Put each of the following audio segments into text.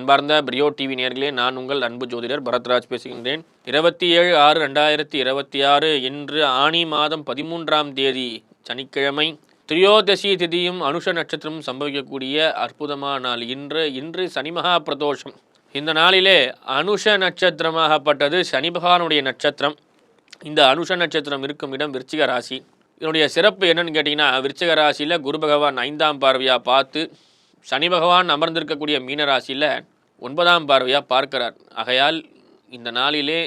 அன்பார்ந்த பிரியோ டிவி நேயர்களே, நான் உங்கள் அன்பு ஜோதிடர் பரத்ராஜ் பேசுகின்றேன். 27/6/2026 இன்று ஆனி மாதம் 13ஆம் தேதி சனிக்கிழமை. திரியோதசி திதியும் அனுஷ நட்சத்திரமும் சம்பவிக்கக்கூடிய அற்புதமான நாள் இன்று சனி மகா பிரதோஷம். இந்த நாளிலே அனுஷ நட்சத்திரமாகப்பட்டது சனி பகவானுடைய நட்சத்திரம். இந்த அனுஷ நட்சத்திரம் இருக்கும் இடம் விருச்சிக ராசி. இதனுடைய சிறப்பு என்னன்னு கேட்டிங்கன்னா, விருச்சிக ராசியில் குரு பகவான் 5ஆம் பார்வையாக பார்த்து சனி பகவான் அமர்ந்திருக்கக்கூடிய மீனராசியில் 9ஆம் பார்வையாக பார்க்கிறார். ஆகையால் இந்த நாளிலே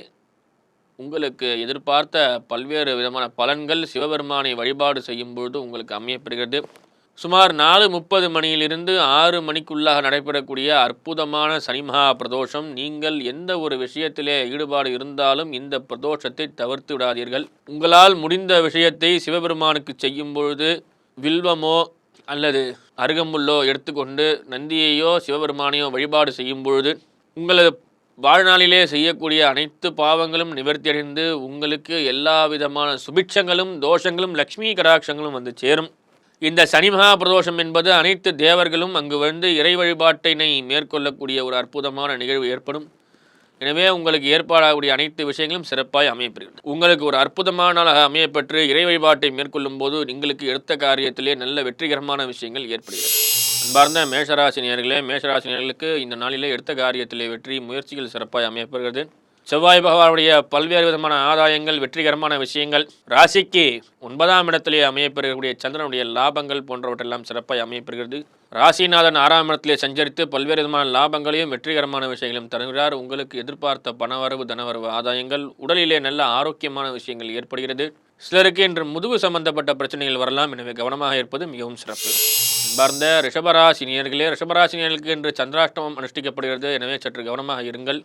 உங்களுக்கு எதிர்பார்த்த பல்வேறு விதமான பலன்கள் சிவபெருமானை வழிபாடு செய்யும் பொழுது உங்களுக்கு அமையப்படுகிறது. சுமார் 4:30 மணியிலிருந்து 6 மணிக்குள்ளாக நடைபெறக்கூடிய அற்புதமான சனி மகா பிரதோஷம். நீங்கள் எந்த ஒரு விஷயத்திலே ஈடுபாடு இருந்தாலும் இந்த பிரதோஷத்தை தவிர்த்து விடாதீர்கள். உங்களால் முடிந்த விஷயத்தை சிவபெருமானுக்கு செய்யும் பொழுது வில்வமோ அல்லது அருகம்புல்லோ எடுத்துக்கொண்டு நந்தியையோ சிவபெருமானையோ வழிபாடு செய்யும் பொழுது உங்களது வாழ்நாளிலே செய்யக்கூடிய அனைத்து பாவங்களும் நிவர்த்தியடைந்து உங்களுக்கு எல்லா விதமான சுபிட்சங்களும் தோஷங்களும் லக்ஷ்மி கடாட்சங்களும் வந்து சேரும். இந்த சனி மகா பிரதோஷம் என்பது அனைத்து தேவர்களும் அங்கு வந்து இறை வழிபாட்டினை மேற்கொள்ளக்கூடிய ஒரு அற்புதமான நிகழ்வு ஏற்படும். எனவே உங்களுக்கு ஏற்பாடாகக்கூடிய அனைத்து விஷயங்களும் சிறப்பாய் அமையப்படுகிறது. உங்களுக்கு ஒரு அற்புதமான நாளாக அமையப்பெற்று இறை வழிபாட்டை மேற்கொள்ளும் போது உங்களுக்கு எடுத்த காரியத்திலே நல்ல வெற்றிகரமான விஷயங்கள் ஏற்படுகிறது. அன்பார்ந்த மேஷராசினியர்களே, மேஷராசினியர்களுக்கு இந்த நாளிலே எடுத்த காரியத்திலே வெற்றி முயற்சிகள் சிறப்பாய் அமையப்படுகிறது. செவ்வாய் பகவானுடைய பல்வேறு விதமான ஆதாயங்கள், வெற்றிகரமான விஷயங்கள், ராசிக்கு 9ஆம் இடத்திலே அமையப்பெறக்கூடிய சந்திரனுடைய லாபங்கள் போன்றவற்றெல்லாம் சிறப்பாய் அமையப்படுகிறது. ராசிநாதன் 6ஆம் இடத்திலே சஞ்சரித்து பல்வேறு விதமான லாபங்களையும் வெற்றிகரமான விஷயங்களையும் தருகிறார். உங்களுக்கு எதிர்பார்த்த பணவரவு தனவரவு ஆதாயங்கள், உடலிலே நல்ல ஆரோக்கியமான விஷயங்கள் ஏற்படுகிறது. சிலருக்கு இன்று முதுகு சம்பந்தப்பட்ட பிரச்சனைகள் வரலாம். எனவே கவனமாக இருப்பது மிகவும் சிறப்பு. அன்பார்ந்த ரிஷபராசினியர்களே, ரிஷபராசினியர்களுக்கு இன்று சந்திராஷ்டமம் அனுஷ்டிக்கப்படுகிறது. எனவே சற்று கவனமாக இருங்கள்.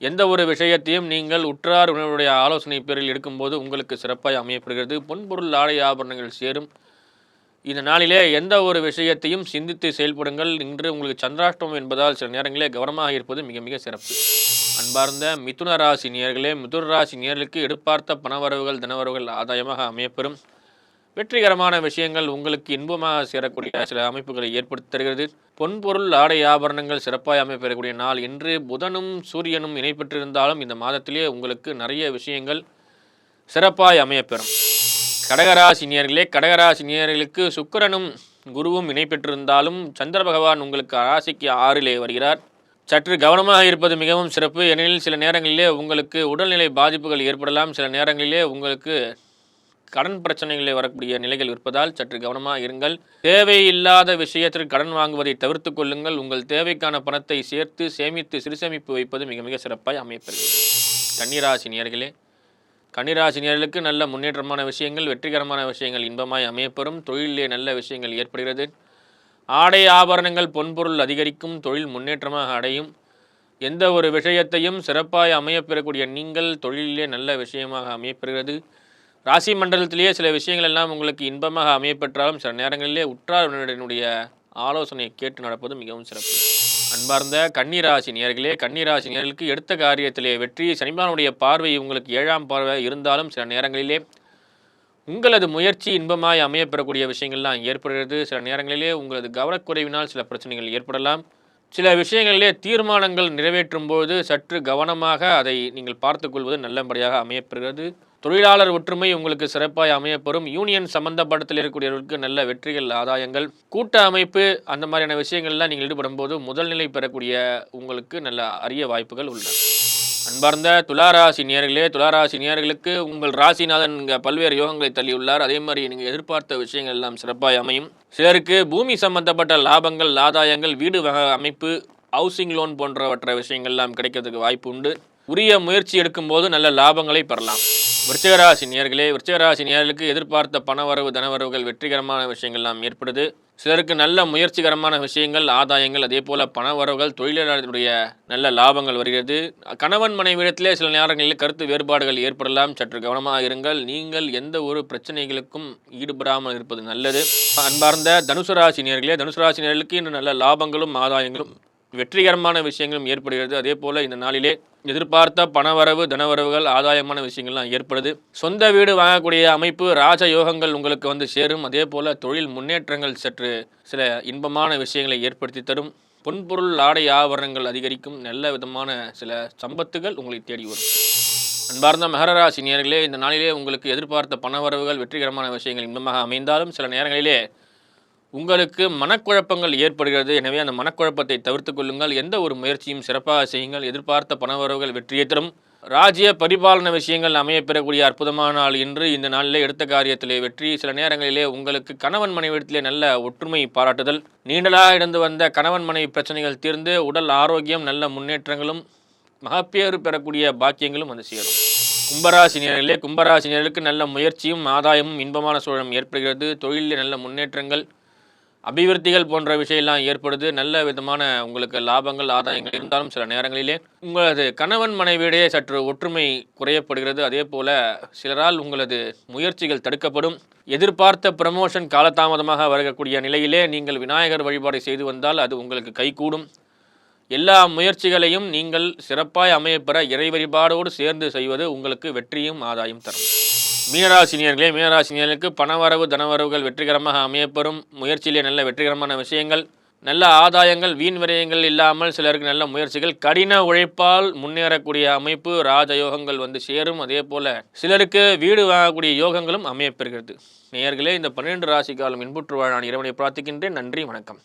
எந்த ஒரு விஷயத்தையும் நீங்கள் உற்றார் உறவினருடைய ஆலோசனை பேரில் எடுக்கும்போது உங்களுக்கு சிறப்பாய் அமையப்படுகிறது. பொன்பொருள் ஆடை ஆபரணங்கள் சேரும். இந்த நாளிலே எந்த ஒரு விஷயத்தையும் சிந்தித்து செயல்படுங்கள். இன்று உங்களுக்கு சந்திராஷ்டமம் என்பதால் சில நேரங்களிலே கவனமாக இருப்பது மிக மிக சிறப்பு. அன்பார்ந்த மிதுன ராசி நேயர்களே, மிதுன ராசி நேயர்களுக்கு எதிர்பார்த்த பணவரவுகள் தனவரவுகள் ஆதாயமாக அமையப்பெறும். வெற்றிகரமான விஷயங்கள் உங்களுக்கு இன்பமாக சேரக்கூடிய சில அமைப்புகளை ஏற்படுத்தி தருகிறது. பொன்பொருள் ஆடை ஆபரணங்கள் சிறப்பாய் அமைப்பெறக்கூடிய நாள் இன்று. புதனும் சூரியனும் இணை பெற்றிருந்தாலும் இந்த மாதத்திலே உங்களுக்கு நிறைய விஷயங்கள் சிறப்பாய் அமையப்பெறும். கடகராசினியர்களே, கடகராசினியர்களுக்கு சுக்கிரனும் குருவும் இணை பெற்றிருந்தாலும் சந்திர பகவான் உங்களுக்கு ராசிக்கு 6லே வருகிறார். சற்று கவனமாக இருப்பது மிகவும் சிறப்பு. ஏனெனில் சில நேரங்களிலே உங்களுக்கு உடல்நிலை பாதிப்புகள் ஏற்படலாம். சில நேரங்களிலே உங்களுக்கு கடன் பிரச்சனைகளில் வரக்கூடிய நிலைகள் இருப்பதால் சற்று கவனமாக இருங்கள். தேவையில்லாத விஷயத்திற்கு கடன் வாங்குவதை தவிர்த்து கொள்ளுங்கள். உங்கள் தேவைக்கான பணத்தை சேர்த்து சேமித்து சிறுசேமிப்பு வைப்பது மிக மிக சிறப்பாய் அமையப்படுகிறது. கன்னிராசினியர்களே, கன்னிராசினியர்களுக்கு நல்ல முன்னேற்றமான விஷயங்கள், வெற்றிகரமான விஷயங்கள் இன்பமாய் அமையப்பெறும். தொழிலே நல்ல விஷயங்கள் ஏற்படுகிறது. ஆடை ஆபரணங்கள் பொன்பொருள் அதிகரிக்கும். தொழில் முன்னேற்றமாக அடையும். எந்த ஒரு விஷயத்தையும் சிறப்பாய் அமையப்பெறக்கூடிய நீங்கள் தொழிலே நல்ல விஷயமாக அமையப்பெறுகிறது. ராசி மண்டலத்திலேயே சில விஷயங்கள் எல்லாம் உங்களுக்கு இன்பமாக அமையப்பெற்றாலும் சில நேரங்களிலே உற்றாருடைய ஆலோசனையை கேட்டு நடப்பது மிகவும் சிறப்பு. அன்பார்ந்த கன்னிராசி நேயர்களே, கன்னிராசி நேயர்களுக்கு எடுத்த காரியத்திலே வெற்றி. சனிபகவானுடைய பார்வை உங்களுக்கு 7ஆம் பார்வை இருந்தாலும் சில நேரங்களிலே உங்களது முயற்சி இன்பமாய் அமையப்பெறக்கூடிய விஷயங்கள்லாம் ஏற்படுகிறது. சில நேரங்களிலே உங்களது கவனக்குறைவினால் சில பிரச்சனைகள் ஏற்படலாம். சில விஷயங்களிலே தீர்மானங்கள் நிறைவேற்றும் போது சற்று கவனமாக அதை நீங்கள் பார்த்துக்கொள்வது நல்லபடியாக அமையப்பெறுகிறது. தொழிலாளர் ஒற்றுமை உங்களுக்கு சிறப்பாய் அமையப்பெறும். யூனியன் சம்பந்தப்படத்தில் இருக்கக்கூடியவர்களுக்கு நல்ல வெற்றிகள் ஆதாயங்கள், கூட்ட அமைப்பு அந்த மாதிரியான விஷயங்கள்லாம் நீங்கள் ஈடுபடும் போது முதல் நிலை பெறக்கூடிய உங்களுக்கு நல்ல அரிய வாய்ப்புகள் உள்ளன. அன்பார்ந்த துளாராசி நேயர்களே, துளாராசி நேயர்களுக்கு உங்கள் ராசிநாதன் பல்வேறு யோகங்களை தள்ளியுள்ளார். அதே மாதிரி நீங்கள் எதிர்பார்த்த விஷயங்கள் எல்லாம் சிறப்பாய் அமையும். சிலருக்கு பூமி சம்பந்தப்பட்ட லாபங்கள் ஆதாயங்கள், வீடு அமைப்பு, ஹவுசிங் லோன் போன்றவற்ற விஷயங்கள்லாம் கிடைக்கிறதுக்கு வாய்ப்பு உண்டு. உரிய முயற்சி எடுக்கும்போது நல்ல லாபங்களை பெறலாம். விருச்சிகராசி நேயர்களே, விருச்சிகராசி நேயர்களுக்கு எதிர்பார்த்த பணவரவு தனவரவுகள் வெற்றிகரமான விஷயங்கள்லாம் ஏற்படுது. சிலருக்கு நல்ல முயற்சிகரமான விஷயங்கள் ஆதாயங்கள், அதே போல பணவரவுகள், தொழிலாளர்களுடைய நல்ல லாபங்கள் வருகிறது. கணவன் மனைவிடத்திலே சில நேரங்களில் கருத்து வேறுபாடுகள் ஏற்படலாம். சற்று கவனமாக இருங்கள். நீங்கள் எந்த ஒரு பிரச்சனைகளுக்கும் ஈடுபடாமல் இருப்பது நல்லது. அன்பார்ந்த தனுசு ராசி நேயர்களே, தனுசு ராசி நேயர்களுக்கு இன்று நல்ல லாபங்களும் ஆதாயங்களும் வெற்றிகரமான விஷயங்களும் ஏற்படுகிறது. அதே போல இந்த நாளிலே எதிர்பார்த்த பணவரவு தனவரவுகள் ஆதாயமான விஷயங்கள்லாம் ஏற்படுது. சொந்த வீடு வாங்கக்கூடிய அமைப்பு, ராஜ யோகங்கள் உங்களுக்கு வந்து சேரும். அதே போல தொழில் முன்னேற்றங்கள் சற்று சில இன்பமான விஷயங்களை ஏற்படுத்தி தரும். பொன்பொருள் ஆடை ஆபரணங்கள் அதிகரிக்கும். நல்ல விதமான சில சம்பத்துகள் உங்களை தேடி வரும். அன்பார்ந்த மகர ராசி நேயர்களே, இந்த நாளிலே உங்களுக்கு எதிர்பார்த்த பணவரவுகள் வெற்றிகரமான விஷயங்கள் இன்பமாக அமைந்தாலும் சில நேரங்களிலே உங்களுக்கு மனக்குழப்பங்கள் ஏற்படுகிறது. எனவே அந்த மனக்குழப்பத்தை தவிர்த்து கொள்ளுங்கள். எந்த ஒரு முயற்சியும் சிறப்பாக செய்யுங்கள். எதிர்பார்த்த பணவரவுகள் வெற்றியை தரும். ராஜ்ய பரிபாலன விஷயங்கள் அமையப்பெறக்கூடிய அற்புதமான நாள் இன்று. இந்த நாளிலே எடுத்த காரியத்திலே வெற்றி. சில நேரங்களிலே உங்களுக்கு கணவன் மனைவிடத்திலே நல்ல ஒற்றுமை பாராட்டுதல், நீண்டலாக இருந்து வந்த கணவன் மனைவி பிரச்சனைகள் தீர்ந்து உடல் ஆரோக்கியம் நல்ல முன்னேற்றங்களும் மகப்பேறு பெறக்கூடிய பாக்கியங்களும் வந்து சேரும். கும்பராசினியர்களே, கும்பராசினியர்களுக்கு நல்ல முயற்சியும் ஆதாயமும் இன்பமான சூழலும் ஏற்படுகிறது. தொழிலில் நல்ல முன்னேற்றங்கள் அபிவிருத்திகள் போன்ற விஷயம்லாம் ஏற்படுது. நல்ல விதமான உங்களுக்கு லாபங்கள் ஆதாயங்கள் இருந்தாலும் சில நேரங்களிலே உங்களது கணவன் மனைவியிடையே சற்று ஒற்றுமை குறையப்படுகிறது. அதே போல சிலரால் உங்களது முயற்சிகள் தடுக்கப்படும். எதிர்பார்த்த ப்ரமோஷன் காலதாமதமாக வரக்கூடிய நிலையிலே நீங்கள் விநாயகர் வழிபாடு செய்து வந்தால் அது உங்களுக்கு கைகூடும். எல்லா முயற்சிகளையும் நீங்கள் சிறப்பாய் அமையப்பெற இறை வழிபாடோடு சேர்ந்து செய்வது உங்களுக்கு வெற்றியும் ஆதாயம் தரும். மீனராசினியர்களே, மீனராசினியர்களுக்கு பணவரவு தனவரவுகள் வெற்றிகரமாக அமையப்பெறும். முயற்சியிலே நல்ல வெற்றிகரமான விஷயங்கள், நல்ல ஆதாயங்கள், வீண் விரயங்கள் இல்லாமல் சிலருக்கு நல்ல முயற்சிகள், கடின உழைப்பால் முன்னேறக்கூடிய அமைப்பு, ராஜயோகங்கள் வந்து சேரும். அதே போல சிலருக்கு வீடு வாங்கக்கூடிய யோகங்களும் அமையப்பெறுகிறது. நேயர்களே, இந்த 12 ராசி காலம் இன்புற்று வாழ நான் இறைவனை பிரார்த்திக்கின்றேன். நன்றி, வணக்கம்.